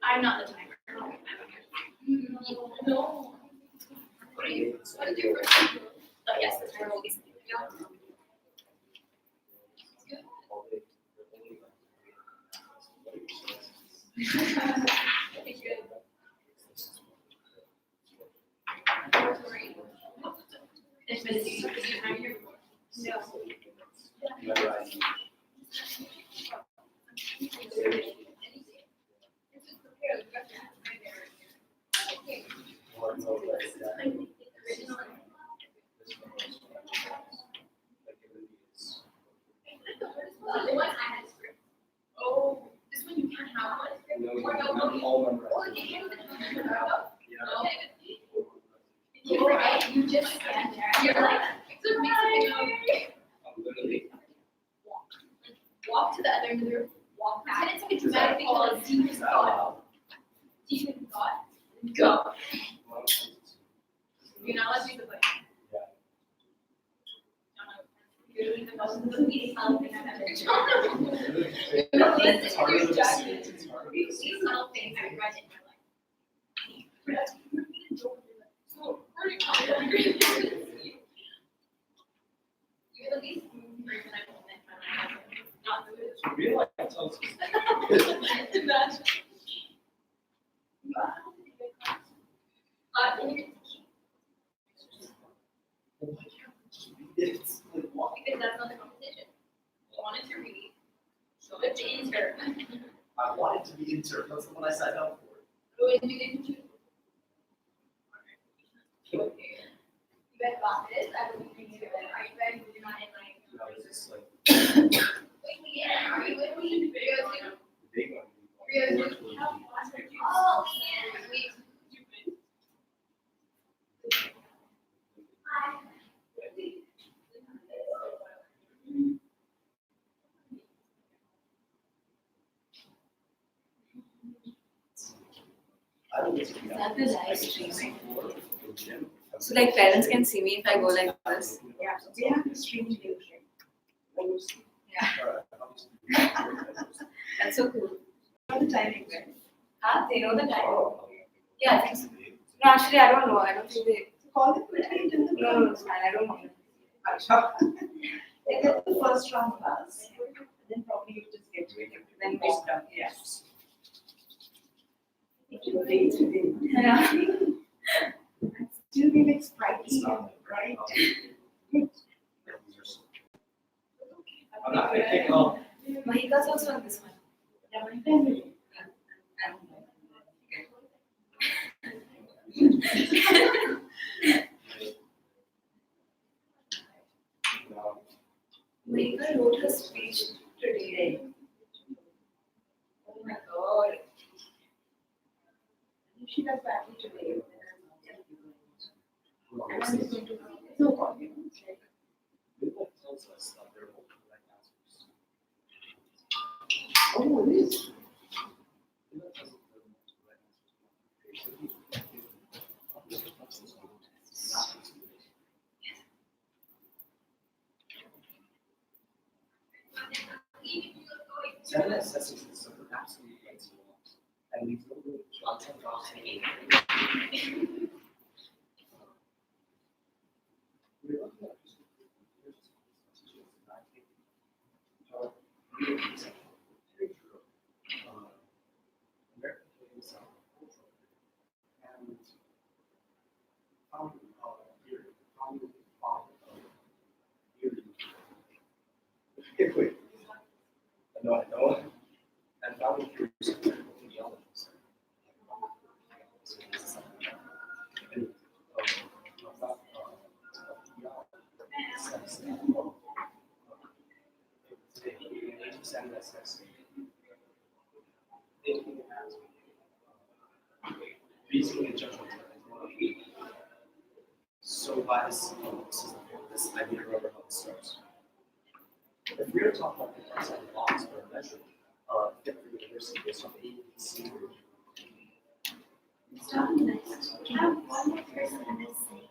I'm not the timer. No. What do you first? Oh, yes, the timer will be something. Oratory. No. The one I had script. Oh, this one you can't have one script. No, all memorized. Oh, you can't even have You're right. You just stand there. You're like, so amazing. Literally. Walk to the other end of the room. Walk back. And it's like a dramatic thing called deep in thought. Deep in thought. Go. You're not allowed to use the button. You're doing the most of the meeting thing I've ever done. It's harder than These little things I read in my life. You're the least person I've met in my life. Not the Real life tells us. Imagine. It's like what? Because that's not the competition. I wanted to read. So it's the intern. I wanted to be intern. That's the one I signed up for. Go and do the internship. You guys got this. I will be reading it. Are you guys not in like? No, it's just like Wait, yeah. Are you with me? the big one. Oh, yeah. Wait. That is live streaming. So like parents can see me if I go like this. Yeah, we have to stream music. That's so cool. All the timing, right? Huh? They know the time. Yeah, I think so. No, actually, I don't know. I don't think they. Call it quickly and tell them. No, it's fine. I don't know. They get the first round class, then probably you just get to it, then walk down. Yeah. Yeah. still be like sprightly, right? I'm not gonna take all. Mahika's also on this one. Yeah, my family. Mahika wrote her speech today. Oh my god. If she does badly today, I'm going to no problem. Oh, it is. Seven assesses the sort of absolute rights of laws, and leaves no room for outside laws to aid. Quick. I know. And found it curious about the elements. Reasoning and judgment. So by this idea of rubber how it starts. If we are talking about the outside laws for a measure, fit for the university based on A, B, C, or Stop next. We have one more person in this thing.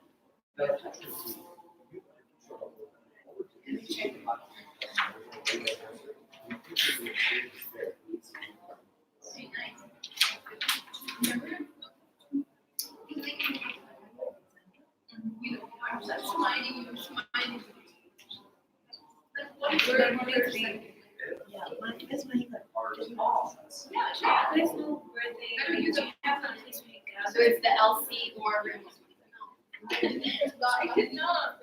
That's mining, mining. What is your three? Yeah, that's my Yeah, there's no birthday. I don't use a have on this week. So it's the LC or room. I could not.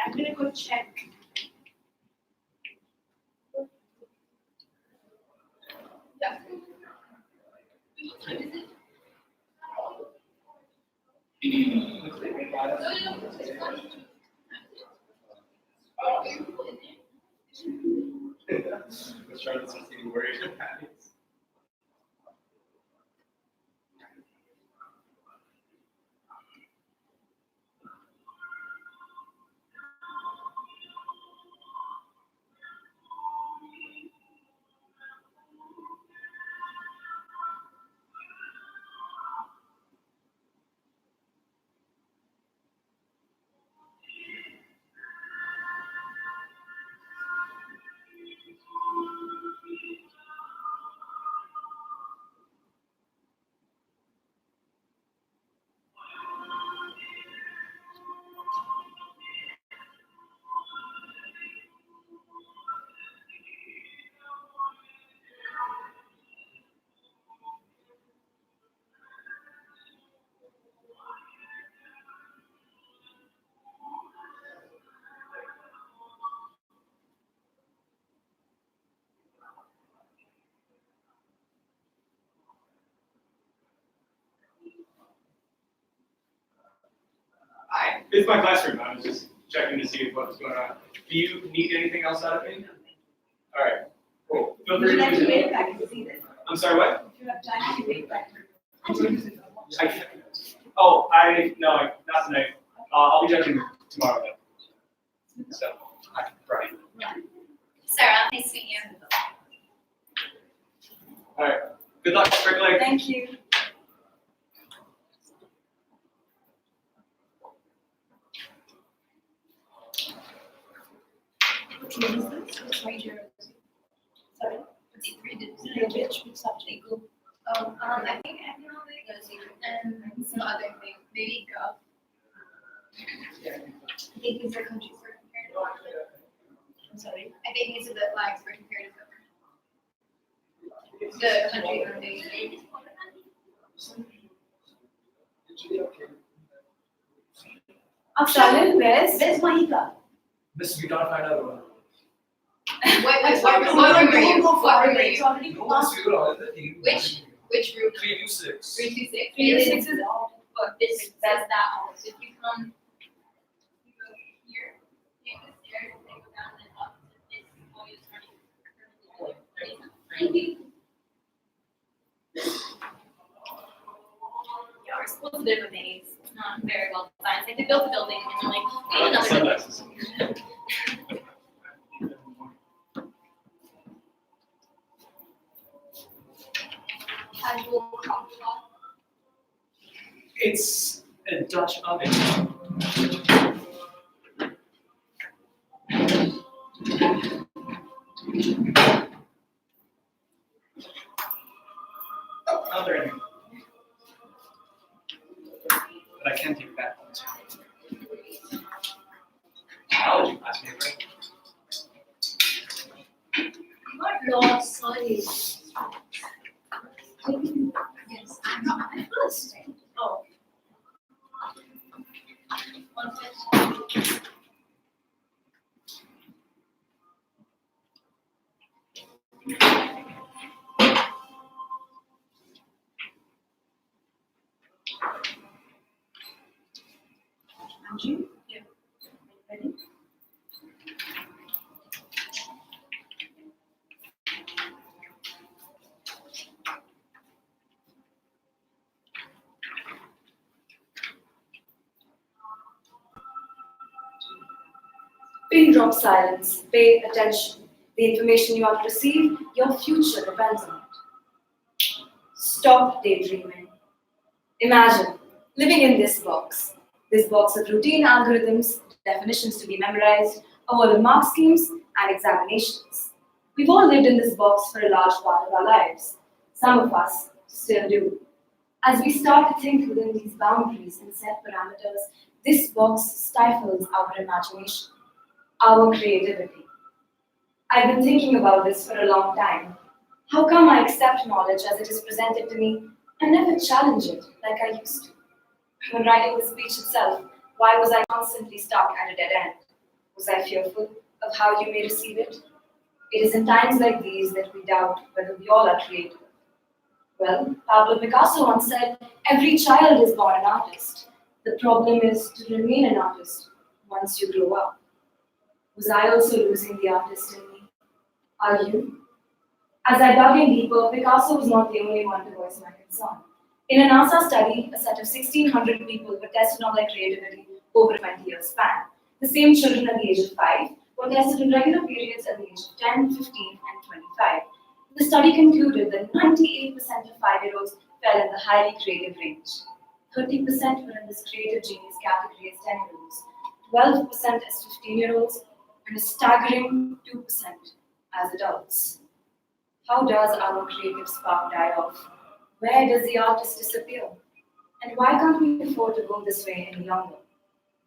I'm gonna go check. Yeah. What time is it? was trying to start getting worried about it. Hi, it's my classroom. I was just checking to see what was going on. Do you need anything else out of me? All right, cool. Feel Would free you to like to use wait it. back and see this? I'm sorry, what? If you have time, you wait back. Not tonight. I'll be judging tomorrow. So, hi, Brian. Sarah, nice to meet you. All right, good luck, Sprinkler. Thank you. Which one is this? Which major? Sorry? What's the three digits? Which subject? I think economics and some other thing, maybe gov. I think these are countries for comparative. I'm sorry. I think these are the flags for comparative government. The countries are named. Salil, where's? Where's Mahika? Miss, we gotta find out about it. What room are you? What room are you? It's already No, past. Miss, we gotta Which room? 326. 326. 326 is But this, that's that one. So if you come, you go here, take the stairs, and go down and up. It's always running. Yeah, we're supposed to live a maze. It's not very well designed. Like they built a building and they're like, we need another building. Sunglasses. Casual crop top. It's a Dutch oven. Oh, not there anymore. But I can take it back. Biology class, maybe. What law study? Yes, I'm not. I'm first. Oh. One fifth. Anju? Yeah. Ready? Pin drop silence. Pay attention. The information you are to receive, your future depends on it. Stop daydreaming. Imagine living in this box. This box of routine algorithms, definitions to be memorized, a wall of mark schemes, and examinations. We've all lived in this box for a large part of our lives. Some of us still do. As we start to think within these boundaries and set parameters, this box stifles our imagination, our creativity. I've been thinking about this for a long time. How come I accept knowledge as it is presented to me and never challenge it like I used to? When writing the speech itself, why was I constantly stuck at a dead end? Was I fearful of how you may receive it? It is in times like these that we doubt whether we all are creative. Well, Pablo Picasso once said, every child is born an artist. The problem is to remain an artist once you grow up. Was I also losing the artist in me? Are you? As I dug in deeper, Picasso was not the only one to voice my concern. In a NASA study, a set of 1,600 people were tested on their creativity over a 20-year span. The same children at the age of 5 were tested in regular periods at the age of 10, 15, and 25. The study concluded that 98% of 5-year-olds fell in the highly creative range. 30% were in this creative genius category as 10-year-olds, 12% as 15-year-olds, and a staggering 2% as adults. How does our creative spark die off? Where does the artist disappear? And why can't we afford to go this way any longer?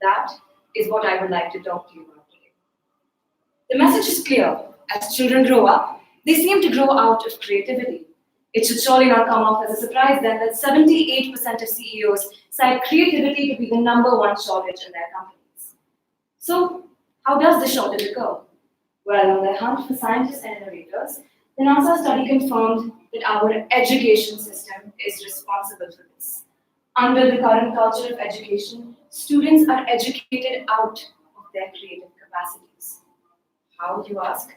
That is what I would like to talk to you about today. The message is clear. As children grow up, they seem to grow out of creativity. It should surely not come off as a surprise then that 78% of CEOs cite creativity to be the number one shortage in their companies. So, how does this shortage occur? Well, on their hunt for scientists and innovators, the NASA study confirmed that our education system is responsible for this. Under the current culture of education, students are educated out of their creative capacities. How, you ask?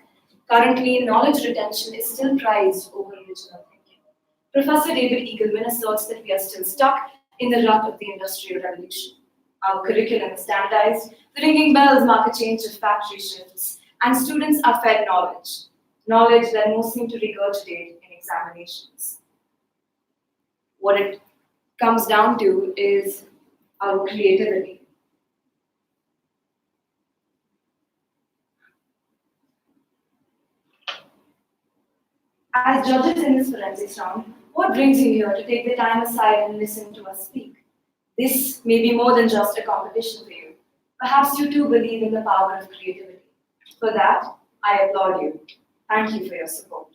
Currently, knowledge retention is still prized over original thinking. Professor David Eagleman asserts that we are still stuck in the rut of the Industrial Revolution. Our curriculum is standardized, the ringing bells mark a change of factory shifts, and students are fed knowledge that most seem to regurgitate in examinations. What it comes down to is our creativity. As judges in this forensics round, what brings you here to take the time aside and listen to us speak? This may be more than just a competition for you. Perhaps you too believe in the power of creativity. For that, I applaud you. Thank you for your support.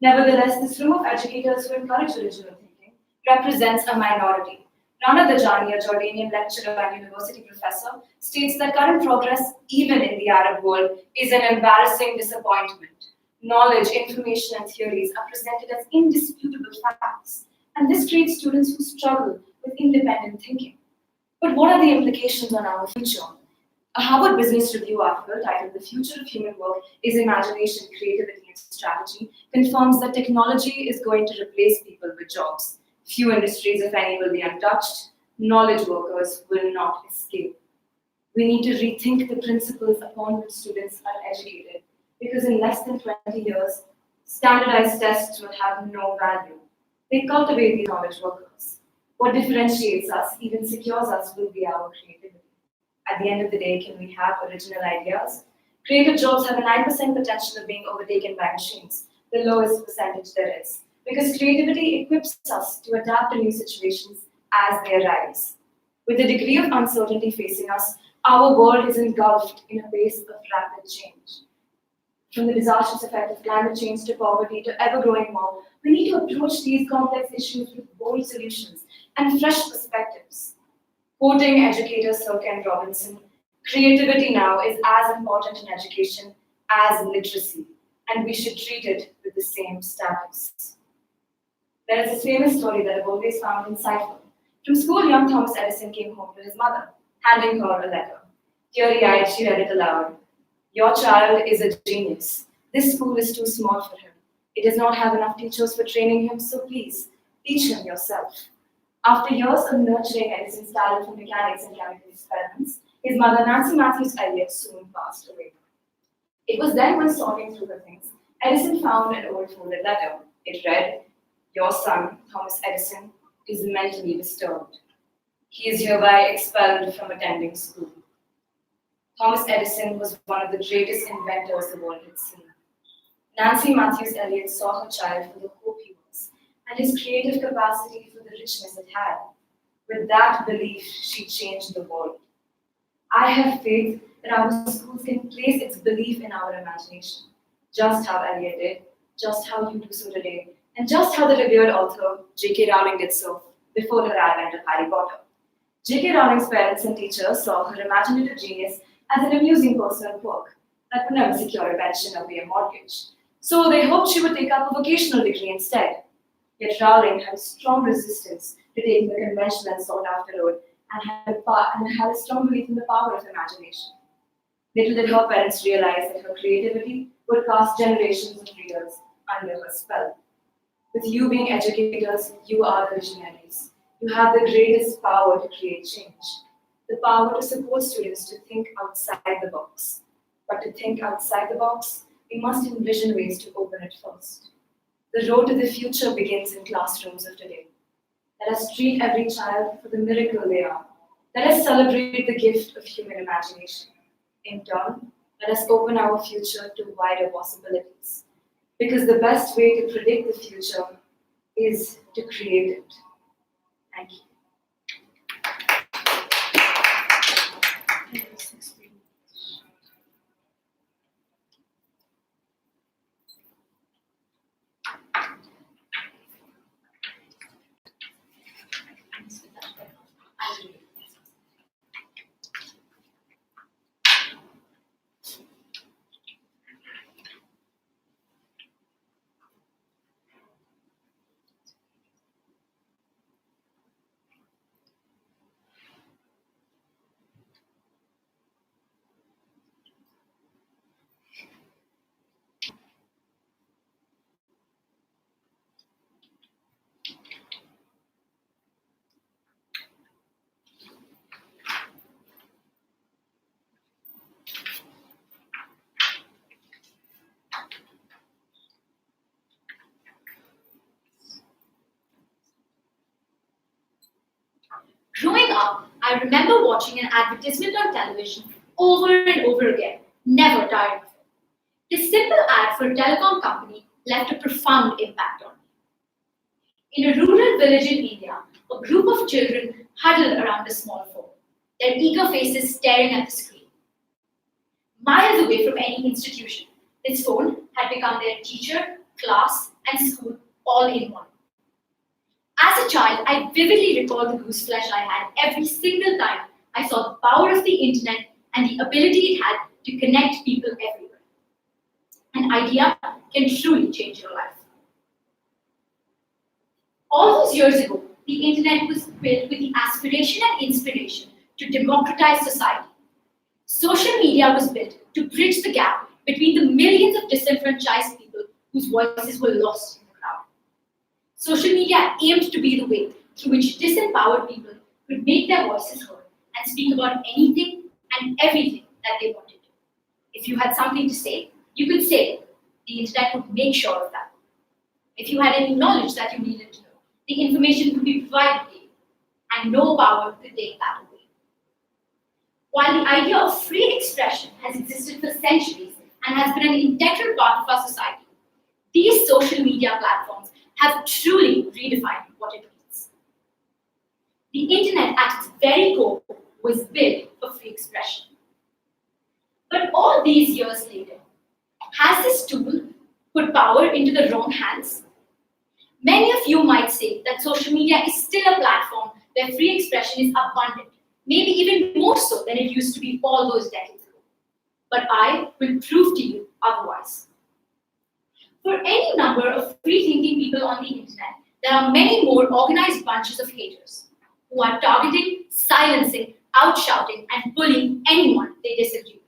Nevertheless, this room of educators who encourage original thinking represents a minority, Rana Dajani, a Jordanian lecturer and university professor, states that current progress, even in the Arab world, is an embarrassing disappointment. Knowledge, information, and theories are presented as indisputable facts, and this creates students who struggle with independent thinking. But what are the implications on our future? A Harvard Business Review article titled The Future of Human Work is Imagination, Creativity, and Strategy confirms that technology is going to replace people with jobs. Few industries, if any, will be untouched. Knowledge workers will not escape. We need to rethink the principles upon which students are educated, because in less than 20 years, standardized tests will have no value. They cultivate these knowledge workers. What differentiates us, even secures us, will be our creativity. At the end of the day, can we have original ideas? Creative jobs have a 9% potential of being overtaken by machines, the lowest percentage there is, because creativity equips us to adapt to new situations as they arise. With the degree of uncertainty facing us, our world is engulfed in a pace of rapid change. From the disastrous effect of climate change to poverty to ever-growing war, we need to approach these complex issues with bold solutions and fresh perspectives. Quoting educator Sir Ken Robinson, creativity now is as important in education as literacy, and we should treat it with the same status. There is this famous story that I've always found insightful. From school, young Thomas Edison came home to his mother, handing her a letter. Teary-eyed, she read it aloud. Your child is a genius. This school is too small for him. It does not have enough teachers for training him, so please, teach him yourself. After years of nurturing Edison's talent for mechanics and chemical experiments, his mother, Nancy Matthews Elliott, soon passed away. It was then, when sorting through her things, Edison found an old folded letter. It read, Your son, Thomas Edison, is mentally disturbed. He is hereby expelled from attending school. Thomas Edison was one of the greatest inventors the world had seen. Nancy Matthews Elliott saw her child for the hope he was, and his creative capacity for the richness it had. With that belief, she changed the world. I have faith that our schools can place its belief in our imagination, just how Elliott did, just how you do so today, and just how the revered author J.K. Rowling did so before her advent of Harry Potter. J.K. Rowling's parents and teachers saw her imaginative genius as an amusing personal quirk that would never secure a pension or pay a mortgage. So they hoped she would take up a vocational degree instead. Yet Rowling had a strong resistance to taking the conventional and sought-after road and had a strong belief in the power of imagination. Little did her parents realize that her creativity would cast generations of readers under her spell. With you being educators, you are the visionaries. You have the greatest power to create change, the power to support students to think outside the box. But to think outside the box, we must envision ways to open it first. The road to the future begins in classrooms of today. Let us treat every child for the miracle they are. Let us celebrate the gift of human imagination. In turn, let us open our future to wider possibilities. Because the best way to predict the future is to create it. Thank you. Growing up, I remember watching an advertisement on television over and over again, never tiring of it. This simple ad for a telecom company left a profound impact on me. In a rural village in India, a group of children huddled around a small phone, their eager faces staring at the screen. Miles away from any institution, this phone had become their teacher, class, and school all in one. As a child, I vividly recall the goose flesh I had every single time I saw the power of the internet and the ability it had to connect people everywhere. An idea can truly change your life. All those years ago, the internet was built with the aspiration and inspiration to democratize society. Social media was built to bridge the gap between the millions of disenfranchised people whose voices were lost in the crowd. Social media aimed to be the way through which disempowered people could make their voices heard and speak about anything and everything that they wanted to. If you had something to say, you could say it. The internet would make sure of that. If you had any knowledge that you needed to know, the information could be provided to you, and no power could take that away. While the idea of free expression has existed for centuries and has been an integral part of our society, these social media platforms have truly redefined what it means. The internet at its very core was built for free expression. But all these years later, has this tool put power into the wrong hands? Many of you might say that social media is still a platform where free expression is abundant, maybe even more so than it used to be all those decades ago. But I will prove to you otherwise. For any number of free-thinking people on the internet, there are many more organized bunches of haters who are targeting, silencing, outshouting, and bullying anyone they disagree with.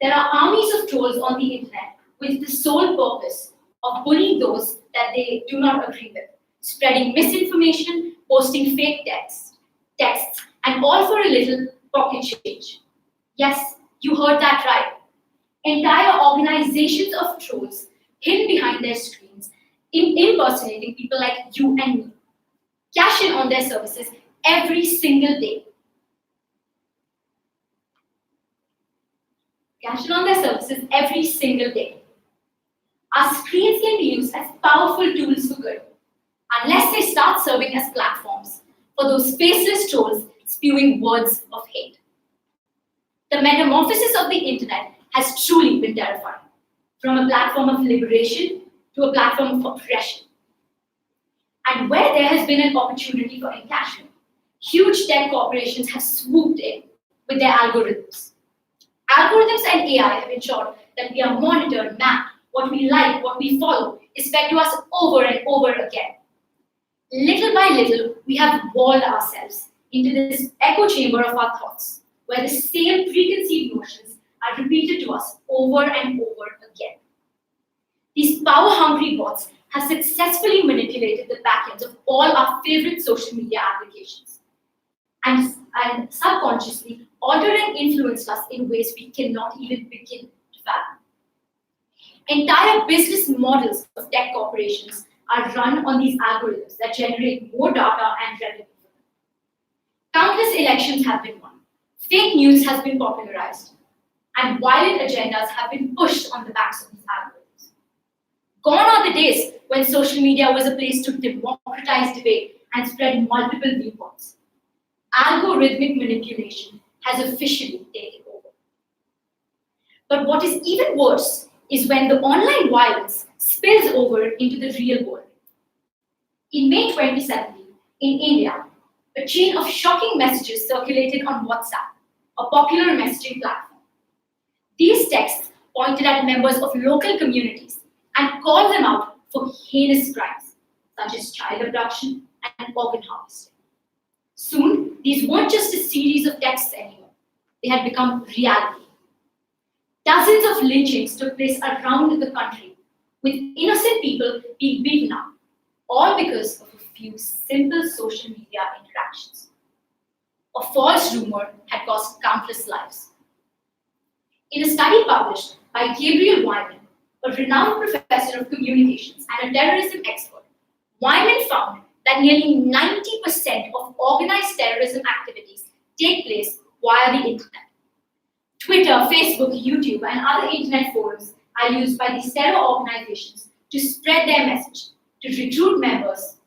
There are armies of trolls on the internet with the sole purpose of bullying those that they do not agree with, spreading misinformation, posting fake texts, and all for a little pocket change. Yes, you heard that right. Entire organizations of trolls hidden behind their screens, impersonating people like you and me, cash in on their services every single day. Cash in on their services every single day. Our screens can be used as powerful tools for good, unless they start serving as platforms for those faceless trolls spewing words of hate. The metamorphosis of the internet has truly been terrifying, from a platform of liberation to a platform of oppression. And where there has been an opportunity for encashment, huge tech corporations have swooped in with their algorithms. Algorithms and AI have ensured that we are monitored, mapped, what we like, what we follow is fed to us over and over again. Little by little, we have walled ourselves into this echo chamber of our thoughts, where the same preconceived notions are repeated to us over and over again. These power-hungry bots have successfully manipulated the backends of all our favorite social media applications and subconsciously altered and influenced us in ways we cannot even begin to fathom. Entire business models of tech corporations are run on these algorithms that generate more data and revenue. Countless elections have been won, fake news has been popularized, and violent agendas have been pushed on the backs of these algorithms. Gone are the days when social media was a place to democratize debate and spread multiple viewpoints. Algorithmic manipulation has officially taken over. But what is even worse is when the online violence spills over into the real world. In May 2017, in India, a chain of shocking messages circulated on WhatsApp, a popular messaging platform. These texts pointed at members of local communities and called them out for heinous crimes, such as child abduction and organ harvesting. Soon, these weren't just a series of texts anymore. They had become reality. Dozens of lynchings took place around the country, with innocent people being beaten up, all because of a few simple social media interactions. A false rumor had cost countless lives. In a study published by Gabriel Wyman, a renowned professor of communications and a terrorism expert, Wyman found that nearly 90% of organized terrorism activities take place via the internet. Twitter, Facebook, YouTube, and other internet forums are used by these terror organizations to spread their message, to recruit members,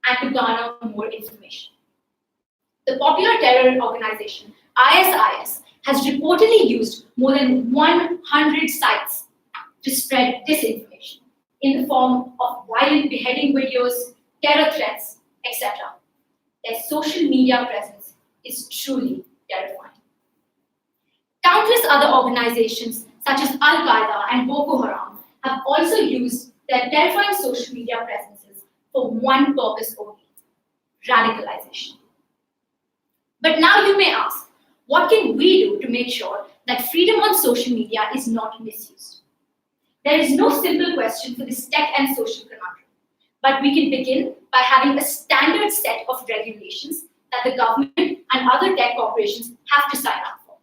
and to garner more information. The popular terror organization ISIS has reportedly used more than 100 sites to spread disinformation in the form of violent beheading videos, terror threats, etc. Their social media presence is truly terrifying. Countless other organizations, such as Al Qaeda and Boko Haram, have also used their terrifying social media presences for one purpose only: radicalization. But now you may ask, what can we do to make sure that freedom on social media is not misused? There is no simple question for this tech and social conundrum, but we can begin by having a standard set of regulations that the government and other tech corporations have to sign up for.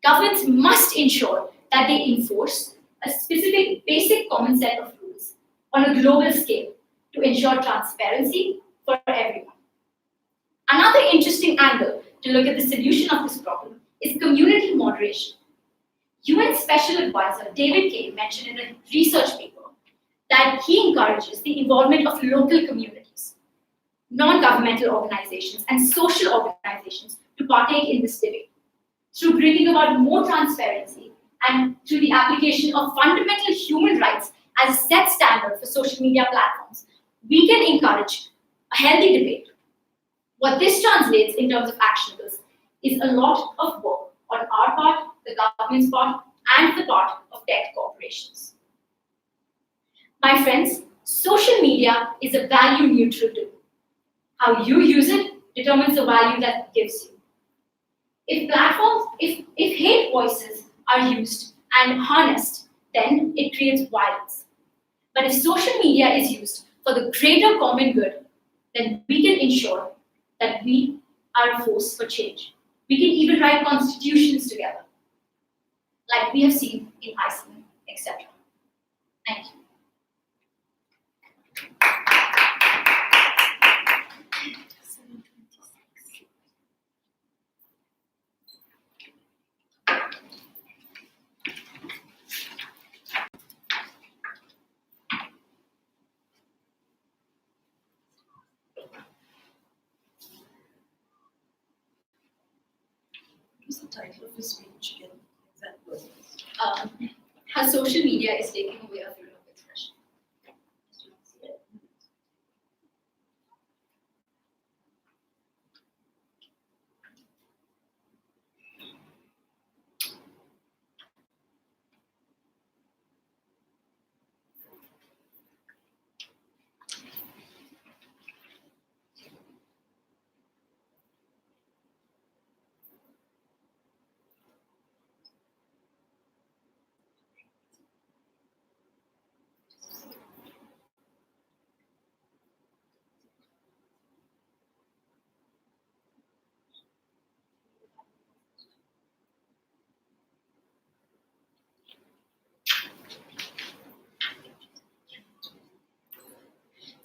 Governments must ensure that they enforce a specific basic common set of rules on a global scale to ensure transparency for everyone. Another interesting angle to look at the solution of this problem is community moderation. UN Special Advisor David Kay mentioned in a research paper that he encourages the involvement of local communities, non-governmental organizations, and social organizations to partake in this debate through bringing about more transparency and through the application of fundamental human rights as a set standard for social media platforms. We can encourage a healthy debate. What this translates in terms of actionables is a lot of work on our part, the government's part, and the part of tech corporations. My friends, social media is a value neutral tool. How you use it determines the value that it gives you. If hate voices are used and harnessed, then it creates violence. But if social media is used for the greater common good, then we can ensure that we are a force for change. We can even write constitutions together, like we have seen in Iceland, etc. Thank you. What was the title of his speech again? Exactly. How social media is taking away our freedom of expression.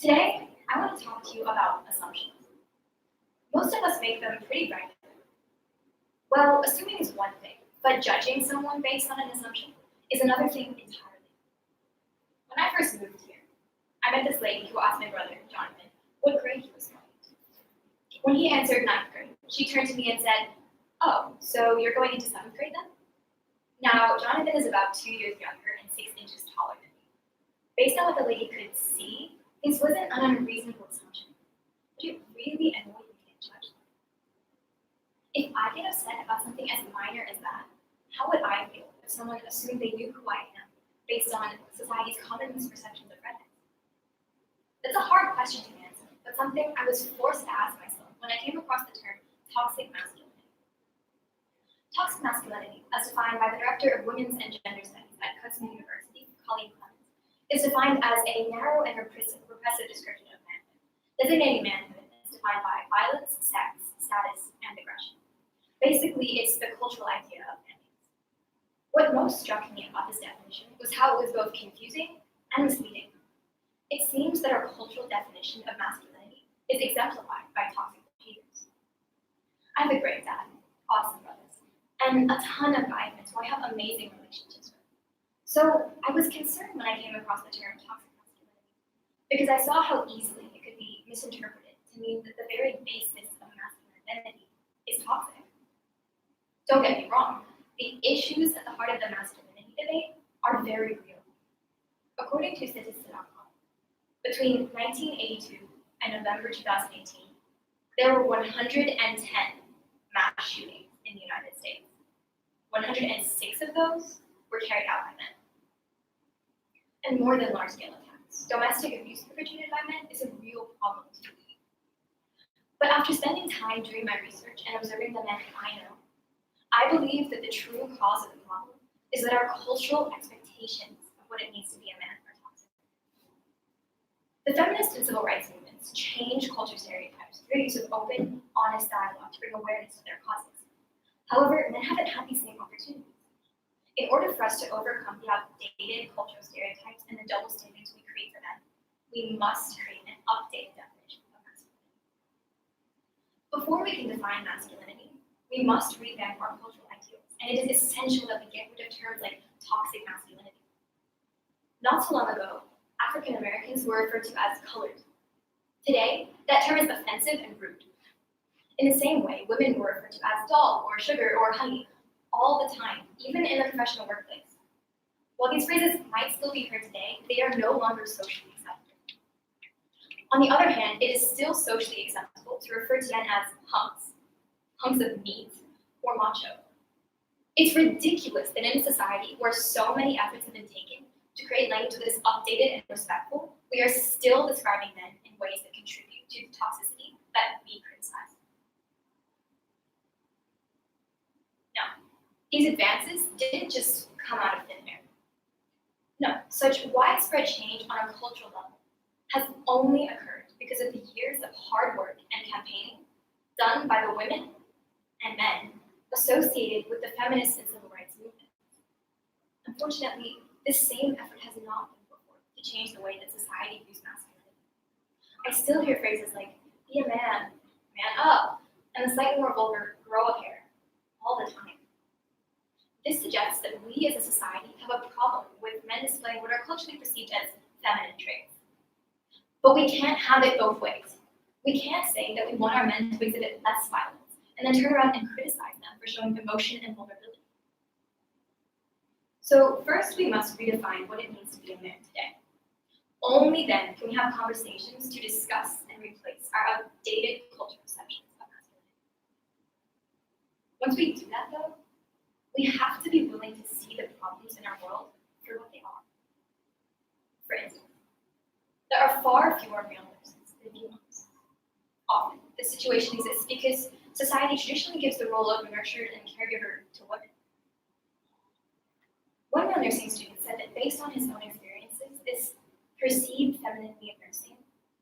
Today, I want to talk to you about assumptions. Most of us make them pretty regularly. Well, assuming is one thing, but judging someone based on an assumption is another thing entirely. When I first moved here, I met this lady who asked my brother, Jonathan, what grade he was going. When he answered 9th grade, she turned to me and said, "Oh, so you're going into 7th grade then?" Now, Jonathan is about 2 years younger and 6 inches taller than me. Based on what the lady could see, this wasn't an unreasonable assumption, but it really annoyed me and judged me. If I get upset about something as minor as that, how would I feel if someone assumed they knew who I am based on society's common misperceptions of redness? It's a hard question to answer, but something I was forced to ask myself when I came across the term toxic masculinity. Toxic masculinity, as defined by the Director of Women's and Gender Studies at Clemson University, Colleen Clemens, is defined as a narrow and repressive description of manhood, designating manhood as defined by violence, sex, status, and aggression. Basically, it's the cultural idea of manliness. What most struck me about this definition was how it was both confusing and misleading. It seems that our cultural definition of masculinity is exemplified by toxic behaviors. I have a great dad, awesome brothers, and a ton of guy friends who I have amazing relationships with. So I was concerned when I came across the term toxic masculinity, because I saw how easily it could be misinterpreted to mean that the very basis of masculine identity is toxic. Don't get me wrong, the issues at the heart of the masculinity debate are very real. According to Statista.com, between 1982 and November 2018, there were 110 mass shootings in the United States. 106 of those were carried out by men. And more than large-scale attacks, domestic abuse perpetrated by men is a real problem too. But after spending time doing my research and observing the men I know, I believe that the true cause of the problem is that our cultural expectations of what it means to be a man are toxic. The feminist and civil rights movements change culture stereotypes through the use of open, honest dialogue to bring awareness to their causes. However, men haven't had these same opportunities. In order for us to overcome the outdated cultural stereotypes and the double standards we create for men, we must create an updated definition of masculinity. Before we can define masculinity, we must revamp our cultural ideals, and it is essential that we get rid of terms like toxic masculinity. Not so long ago, African Americans were referred to as colored. Today, that term is offensive and rude. In the same way, women were referred to as doll or sugar or honey all the time, even in the professional workplace. While these phrases might still be heard today, they are no longer socially acceptable. On the other hand, it is still socially acceptable to refer to men as hunks of meat, or macho. It's ridiculous that in a society where so many efforts have been taken to create language that is updated and respectful, we are still describing men in ways that contribute to the toxicity that we criticize. Now, these advances didn't just come out of thin air. No, such widespread change on a cultural level has only occurred because of the years of hard work and campaigning done by the women and men associated with the feminist and civil rights movement. Unfortunately, this same effort has not been put forth to change the way that society views masculinity. I still hear phrases like, be a man up, and the slightly more vulgar, grow a pair, all the time. This suggests that we as a society have a problem with men displaying what are culturally perceived as feminine traits. But we can't have it both ways. We can't say that we want our men to exhibit less violence and then turn around and criticize them for showing emotion and vulnerability. So first, we must redefine what it means to be a man today. Only then can we have conversations to discuss and replace our outdated cultural perceptions of masculinity. Once we do that, though, we have to be willing to see the problems in our world for what they are. For instance, there are far fewer male nurses than females. Often, this situation exists because society traditionally gives the role of nurturer and caregiver to women. One male nursing student said that based on his own experiences, this perceived femininity of nursing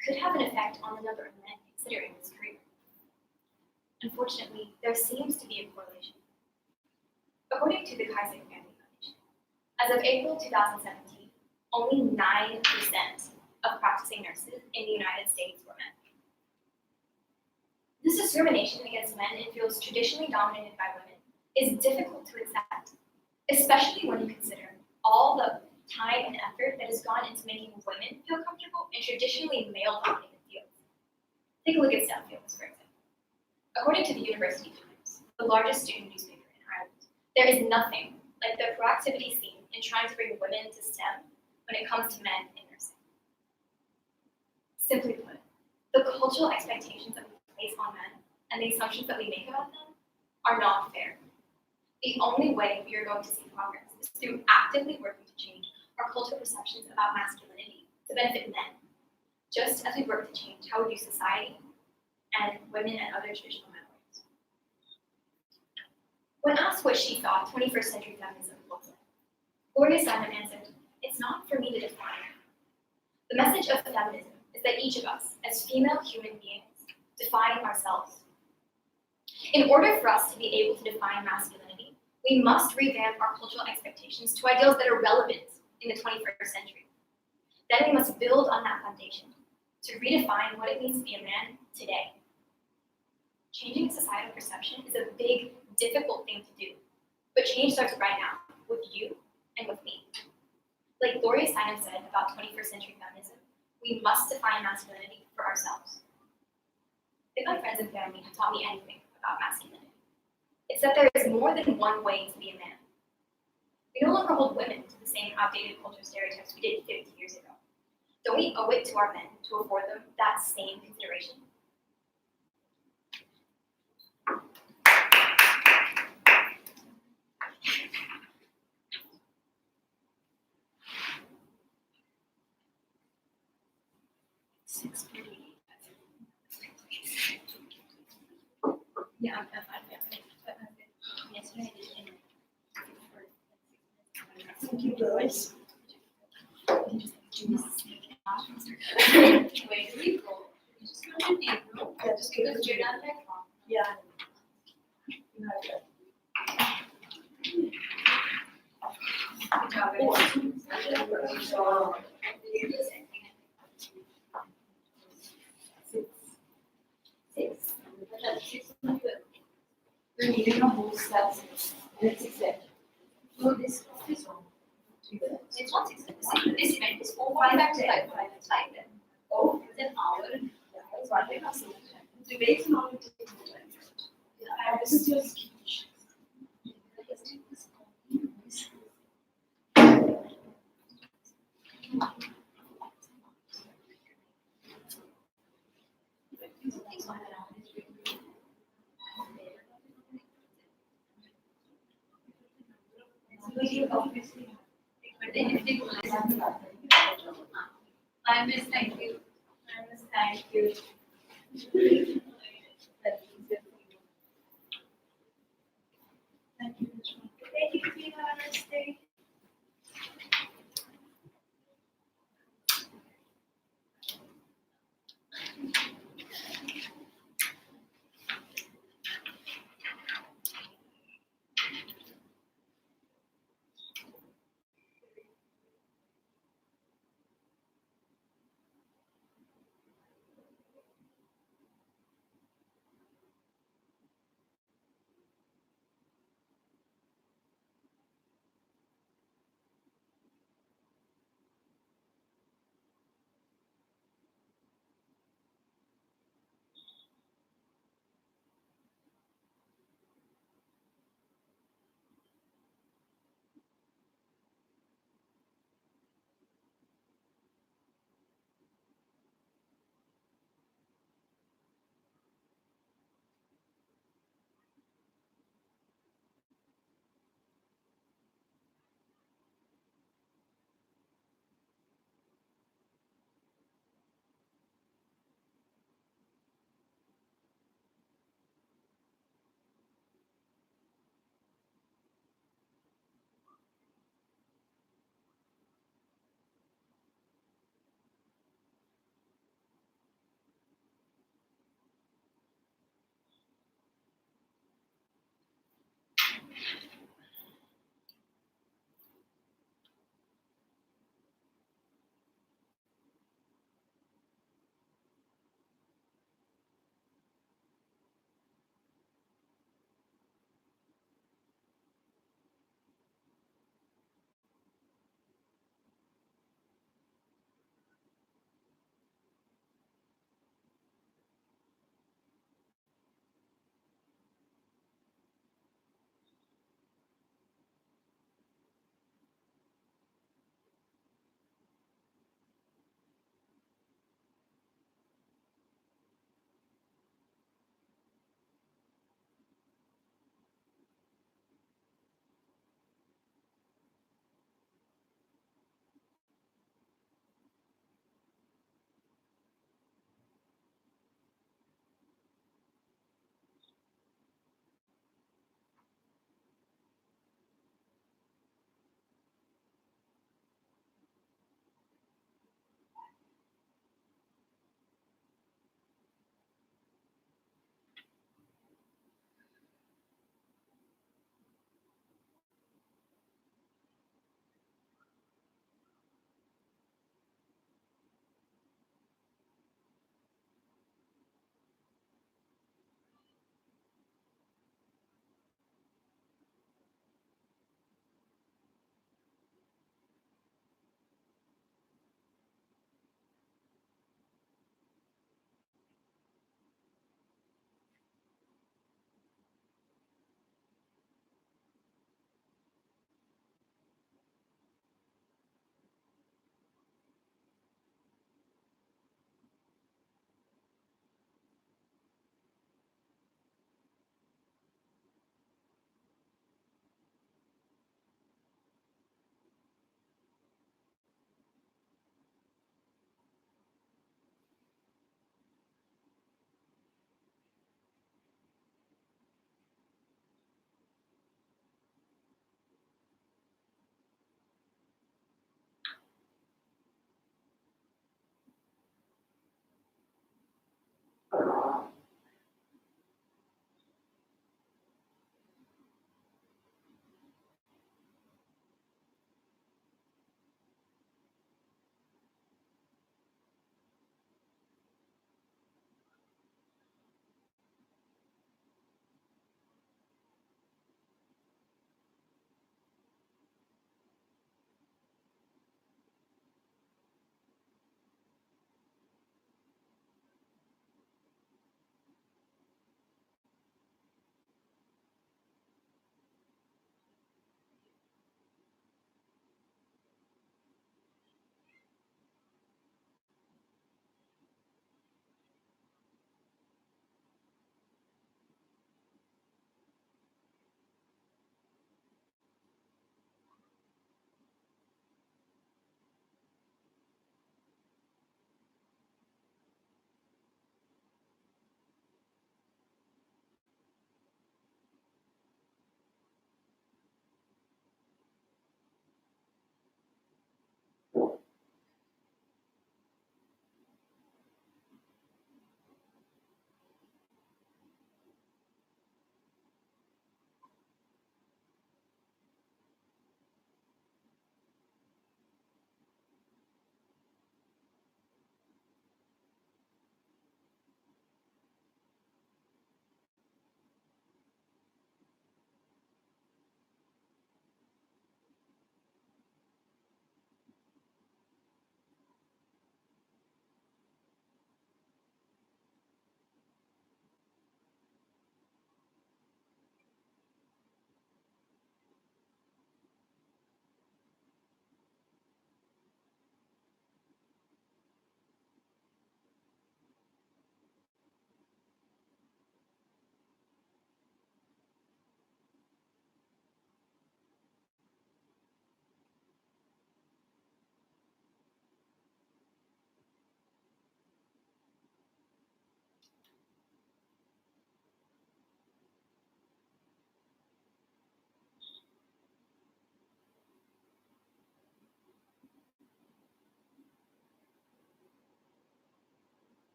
could have an effect on the number of men considering this career. Unfortunately, there seems to be a correlation. According to the Kaiser Family Foundation, as of April 2017, only 9% of practicing nurses in the United States were men. This discrimination against men in fields traditionally dominated by women is difficult to accept, especially when you consider all the time and effort that has gone into making women feel comfortable in traditionally male-dominated fields. Take a look at STEM fields, for example. According to the University Times, the largest student newspaper in Ireland, there is nothing like the proactivity seen in trying to bring women to STEM when it comes to men in nursing. Simply put, the cultural expectations that we place on men and the assumptions that we make about them are not fair. The only way we are going to see progress is through actively working to change our cultural perceptions about masculinity to benefit men, just as we work to change how we view society and women and other traditional minorities. When asked what she thought 21st century feminism looks like, Gloria Steinem answered, "It's not for me to define." The message of feminism is that each of us, as female human beings, define ourselves. In order for us to be able to define masculinity, we must revamp our cultural expectations to ideals that are relevant in the 21st century. Then we must build on that foundation to redefine what it means to be a man today. Changing societal perception is a big, difficult thing to do, but change starts right now, with you and with me. Like Gloria Steinem said about 21st century feminism, we must define masculinity for ourselves. If my friends and family have taught me anything about masculinity, it's that there is more than one way to be a man. We no longer hold women to the same outdated cultural stereotypes we did 50 years ago. Don't we owe it to our men to afford them that same consideration? Yeah, I'm fine. Yesterday I did Thank you, girls. Where do we go? You just go to the room. Yeah, just give it Because to you're me. not that long. Yeah. You have it. Good job. Six. We're needing a whole set. And it's exact. So this one. It's not 6. This event is 4:45 to 5. It's 5 then. Oh, It's an hour. I was wondering how so much time. Debate's not going to take more time. And this is your speech. Obviously. But then if they go listen to I miss thank you. Thank you.